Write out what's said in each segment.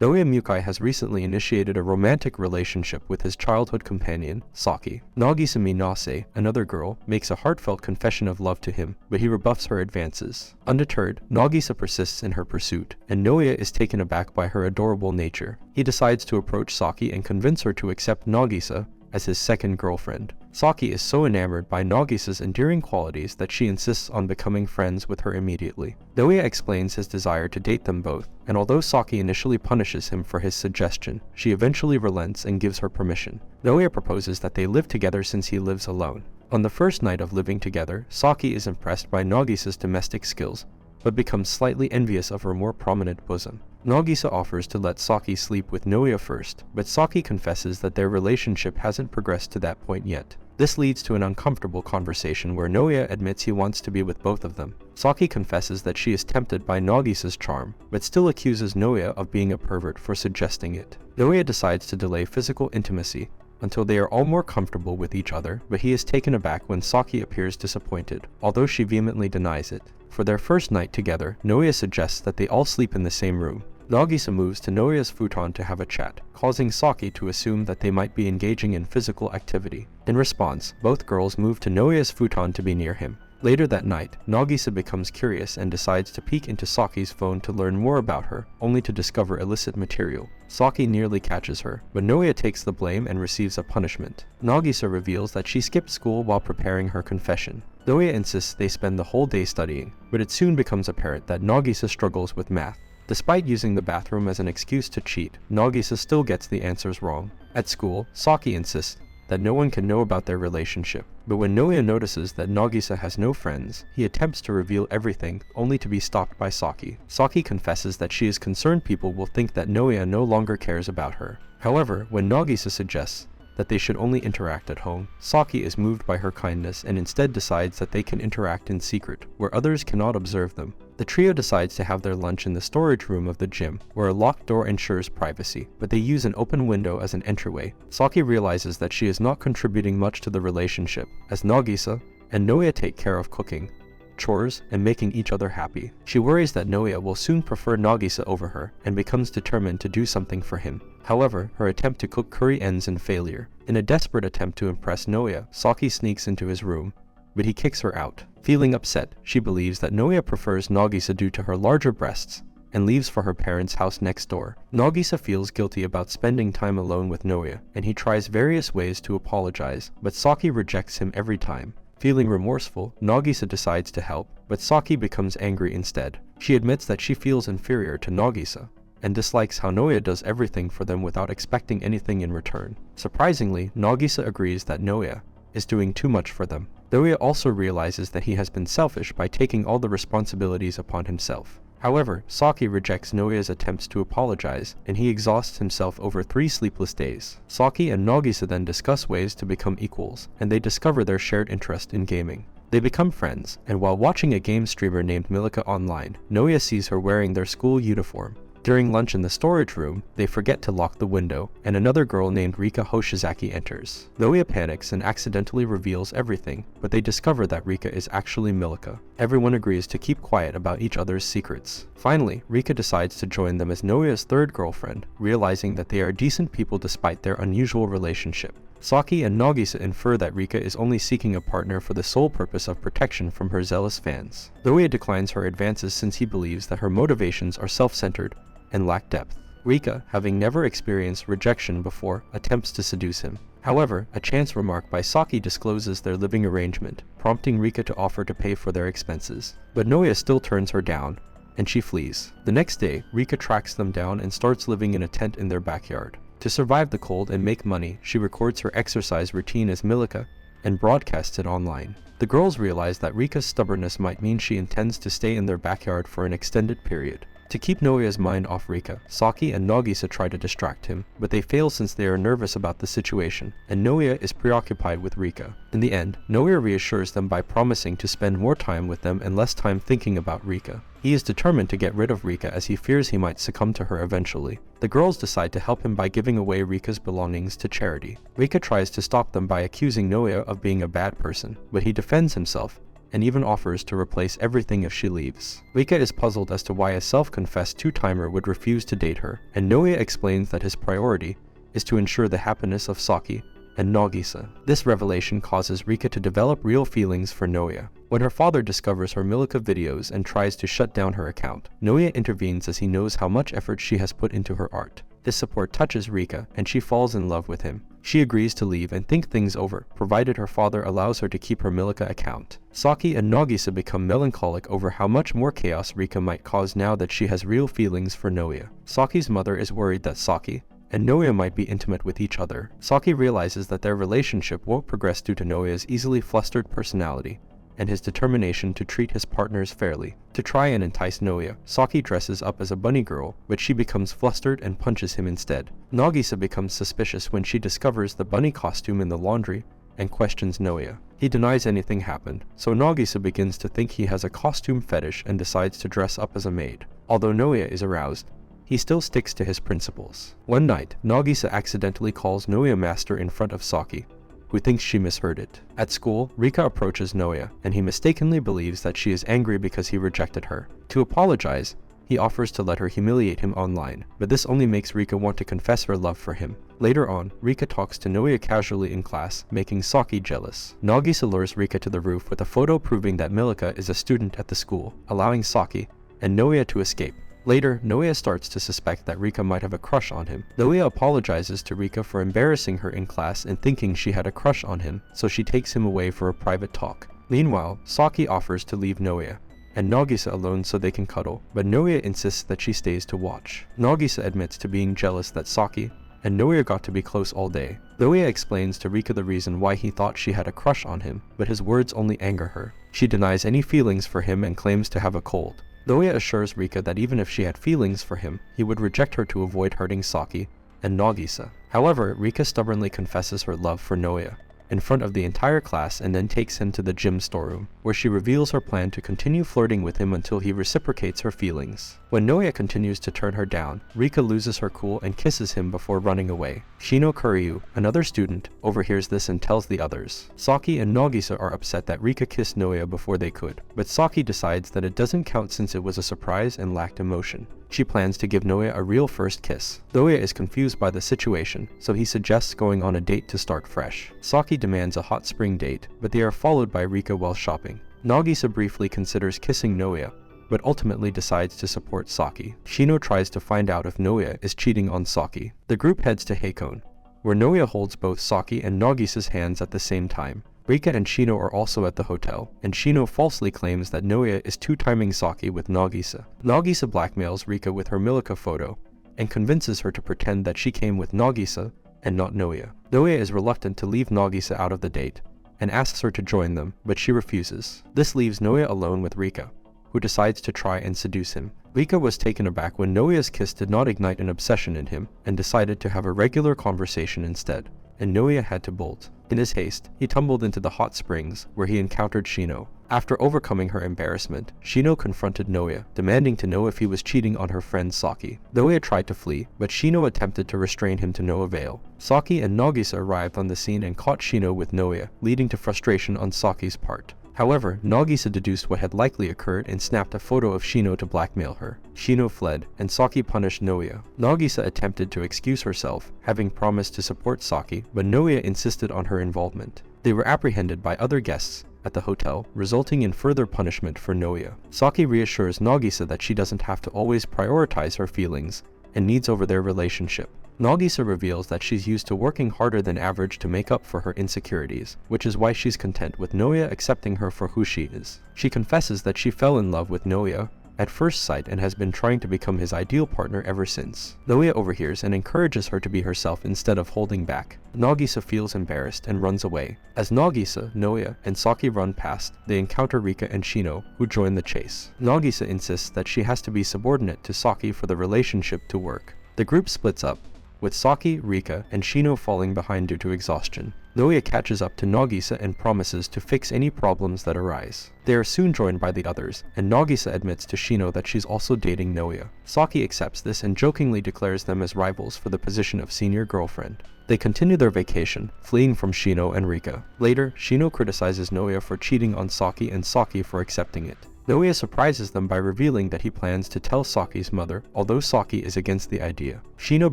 Naoya Mukai has recently initiated a romantic relationship with his childhood companion, Saki. Nagisa Minase, another girl, makes a heartfelt confession of love to him, but he rebuffs her advances. Undeterred, Nagisa persists in her pursuit, and Naoya is taken aback by her adorable nature. He decides to approach Saki and convince her to accept Nagisa as his second girlfriend. Saki is so enamored by Nagisa's endearing qualities that she insists on becoming friends with her immediately. Naoya explains his desire to date them both, and although Saki initially punishes him for his suggestion, she eventually relents and gives her permission. Naoya proposes that they live together since he lives alone. On the first night of living together, Saki is impressed by Nagisa's domestic skills, but becomes slightly envious of her more prominent bosom. Nagisa offers to let Saki sleep with Naoya first, but Saki confesses that their relationship hasn't progressed to that point yet. This leads to an uncomfortable conversation where Naoya admits he wants to be with both of them. Saki confesses that she is tempted by Nagisa's charm, but still accuses Naoya of being a pervert for suggesting it. Naoya decides to delay physical intimacy until they are all more comfortable with each other, but he is taken aback when Saki appears disappointed, although she vehemently denies it. For their first night together, Naoya suggests that they all sleep in the same room. Nagisa moves to Naoya's futon to have a chat, causing Saki to assume that they might be engaging in physical activity. In response, both girls move to Naoya's futon to be near him. Later that night, Nagisa becomes curious and decides to peek into Saki's phone to learn more about her, only to discover illicit material. Saki nearly catches her, but Naoya takes the blame and receives a punishment. Nagisa reveals that she skipped school while preparing her confession. Naoya insists they spend the whole day studying, but it soon becomes apparent that Nagisa struggles with math. Despite using the bathroom as an excuse to cheat, Nagisa still gets the answers wrong. At school, Saki insists that no one can know about their relationship, but when Naoya notices that Nagisa has no friends, he attempts to reveal everything, only to be stopped by Saki. Saki confesses that she is concerned people will think that Naoya no longer cares about her. However, when Nagisa suggests that they should only interact at home, Saki is moved by her kindness and instead decides that they can interact in secret, where others cannot observe them. The trio decides to have their lunch in the storage room of the gym, where a locked door ensures privacy, but they use an open window as an entryway. Saki realizes that she is not contributing much to the relationship, as Nagisa and Naoya take care of cooking, chores, and making each other happy. She worries that Naoya will soon prefer Nagisa over her, and becomes determined to do something for him. However, her attempt to cook curry ends in failure. In a desperate attempt to impress Naoya, Saki sneaks into his room, but he kicks her out. Feeling upset, she believes that Naoya prefers Nagisa due to her larger breasts, and leaves for her parents' house next door. Nagisa feels guilty about spending time alone with Naoya, and he tries various ways to apologize, but Saki rejects him every time. Feeling remorseful, Nagisa decides to help, but Saki becomes angry instead. She admits that she feels inferior to Nagisa, and dislikes how Naoya does everything for them without expecting anything in return. Surprisingly, Nagisa agrees that Naoya is doing too much for them. Naoya also realizes that he has been selfish by taking all the responsibilities upon himself. However, Saki rejects Naoya's attempts to apologize, and he exhausts himself over 3 sleepless days. Saki and Nagisa then discuss ways to become equals, and they discover their shared interest in gaming. They become friends, and while watching a game streamer named Milika online, Naoya sees her wearing their school uniform. During lunch in the storage room, they forget to lock the window, and another girl named Rika Hoshizaki enters. Naoya panics and accidentally reveals everything, but they discover that Rika is actually Milika. Everyone agrees to keep quiet about each other's secrets. Finally, Rika decides to join them as Naoya's third girlfriend, realizing that they are decent people despite their unusual relationship. Saki and Nagisa infer that Rika is only seeking a partner for the sole purpose of protection from her zealous fans. Naoya declines her advances since he believes that her motivations are self-centered and lack depth. Rika, having never experienced rejection before, attempts to seduce him. However, a chance remark by Saki discloses their living arrangement, prompting Rika to offer to pay for their expenses. But Naoya still turns her down, and she flees. The next day, Rika tracks them down and starts living in a tent in their backyard. To survive the cold and make money, she records her exercise routine as Milika and broadcasts it online. The girls realize that Rika's stubbornness might mean she intends to stay in their backyard for an extended period. To keep Naoya's mind off Rika, Saki and Nagisa try to distract him, but they fail since they are nervous about the situation, and Naoya is preoccupied with Rika. In the end, Naoya reassures them by promising to spend more time with them and less time thinking about Rika. He is determined to get rid of Rika as he fears he might succumb to her eventually. The girls decide to help him by giving away Rika's belongings to charity. Rika tries to stop them by accusing Naoya of being a bad person, but he defends himself and even offers to replace everything if she leaves. Rika is puzzled as to why a self-confessed two-timer would refuse to date her, and Naoya explains that his priority is to ensure the happiness of Saki and Nagisa. This revelation causes Rika to develop real feelings for Naoya. When her father discovers her Milika videos and tries to shut down her account, Naoya intervenes as he knows how much effort she has put into her art. This support touches Rika, and she falls in love with him. She agrees to leave and think things over, provided her father allows her to keep her Milika account. Saki and Nagisa become melancholic over how much more chaos Rika might cause now that she has real feelings for Naoya. Saki's mother is worried that Saki and Naoya might be intimate with each other. Saki realizes that their relationship won't progress due to Naoya's easily flustered personality and his determination to treat his partners fairly. To try and entice Naoya, Saki dresses up as a bunny girl, but she becomes flustered and punches him instead. Nagisa becomes suspicious when she discovers the bunny costume in the laundry and questions Naoya. He denies anything happened, so Nagisa begins to think he has a costume fetish and decides to dress up as a maid. Although Naoya is aroused, he still sticks to his principles. One night, Nagisa accidentally calls Naoya master in front of Saki, who thinks she misheard it. At school, Rika approaches Naoya, and he mistakenly believes that she is angry because he rejected her. To apologize, he offers to let her humiliate him online, but this only makes Rika want to confess her love for him. Later on, Rika talks to Naoya casually in class, making Saki jealous. Nagisa lures Rika to the roof with a photo proving that Milika is a student at the school, allowing Saki and Naoya to escape. Later, Naoya starts to suspect that Rika might have a crush on him. Naoya apologizes to Rika for embarrassing her in class and thinking she had a crush on him, so she takes him away for a private talk. Meanwhile, Saki offers to leave Naoya and Nagisa alone so they can cuddle, but Naoya insists that she stays to watch. Nagisa admits to being jealous that Saki and Naoya got to be close all day. Naoya explains to Rika the reason why he thought she had a crush on him, but his words only anger her. She denies any feelings for him and claims to have a cold. Naoya assures Rika that even if she had feelings for him, he would reject her to avoid hurting Saki and Nagisa. However, Rika stubbornly confesses her love for Naoya in front of the entire class and then takes him to the gym storeroom, where she reveals her plan to continue flirting with him until he reciprocates her feelings. When Naoya continues to turn her down, Rika loses her cool and kisses him before running away. Shino Kuryu, another student, overhears this and tells the others. Saki and Nagisa are upset that Rika kissed Naoya before they could, but Saki decides that it doesn't count since it was a surprise and lacked emotion. She plans to give Naoya a real first kiss. Naoya is confused by the situation, so he suggests going on a date to start fresh. Saki demands a hot spring date, but they are followed by Rika while shopping. Nagisa briefly considers kissing Naoya, but ultimately decides to support Saki. Shino tries to find out if Naoya is cheating on Saki. The group heads to Heikon, where Naoya holds both Saki and Nagisa's hands at the same time. Rika and Shino are also at the hotel, and Shino falsely claims that Naoya is two-timing Saki with Nagisa. Nagisa blackmails Rika with her Milika photo, and convinces her to pretend that she came with Nagisa and not Naoya. Naoya is reluctant to leave Nagisa out of the date, and asks her to join them, but she refuses. This leaves Naoya alone with Rika, who decides to try and seduce him. Rika was taken aback when Naoya's kiss did not ignite an obsession in him, and decided to have a regular conversation instead, and Naoya had to bolt. In his haste, he tumbled into the hot springs, where he encountered Shino. After overcoming her embarrassment, Shino confronted Naoya, demanding to know if he was cheating on her friend Saki. Naoya tried to flee, but Shino attempted to restrain him to no avail. Saki and Nagisa arrived on the scene and caught Shino with Naoya, leading to frustration on Saki's part. However, Nagisa deduced what had likely occurred and snapped a photo of Shino to blackmail her. Shino fled, and Saki punished Naoya. Nagisa attempted to excuse herself, having promised to support Saki, but Naoya insisted on her involvement. They were apprehended by other guests at the hotel, resulting in further punishment for Naoya. Saki reassures Nagisa that she doesn't have to always prioritize her feelings and needs over their relationship. Nagisa reveals that she's used to working harder than average to make up for her insecurities, which is why she's content with Naoya accepting her for who she is. She confesses that she fell in love with Naoya at first sight and has been trying to become his ideal partner ever since. Naoya overhears and encourages her to be herself instead of holding back. Nagisa feels embarrassed and runs away. As Nagisa, Naoya, and Saki run past, they encounter Rika and Shino, who join the chase. Nagisa insists that she has to be subordinate to Saki for the relationship to work. The group splits up, with Saki, Rika, and Shino falling behind due to exhaustion. Naoya catches up to Nagisa and promises to fix any problems that arise. They are soon joined by the others, and Nagisa admits to Shino that she's also dating Naoya. Saki accepts this and jokingly declares them as rivals for the position of senior girlfriend. They continue their vacation, fleeing from Shino and Rika. Later, Shino criticizes Naoya for cheating on Saki and Saki for accepting it. Naoya surprises them by revealing that he plans to tell Saki's mother, although Saki is against the idea. Shino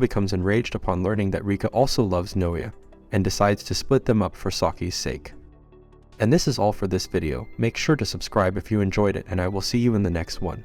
becomes enraged upon learning that Rika also loves Naoya, and decides to split them up for Saki's sake. And this is all for this video. Make sure to subscribe if you enjoyed it, and I will see you in the next one.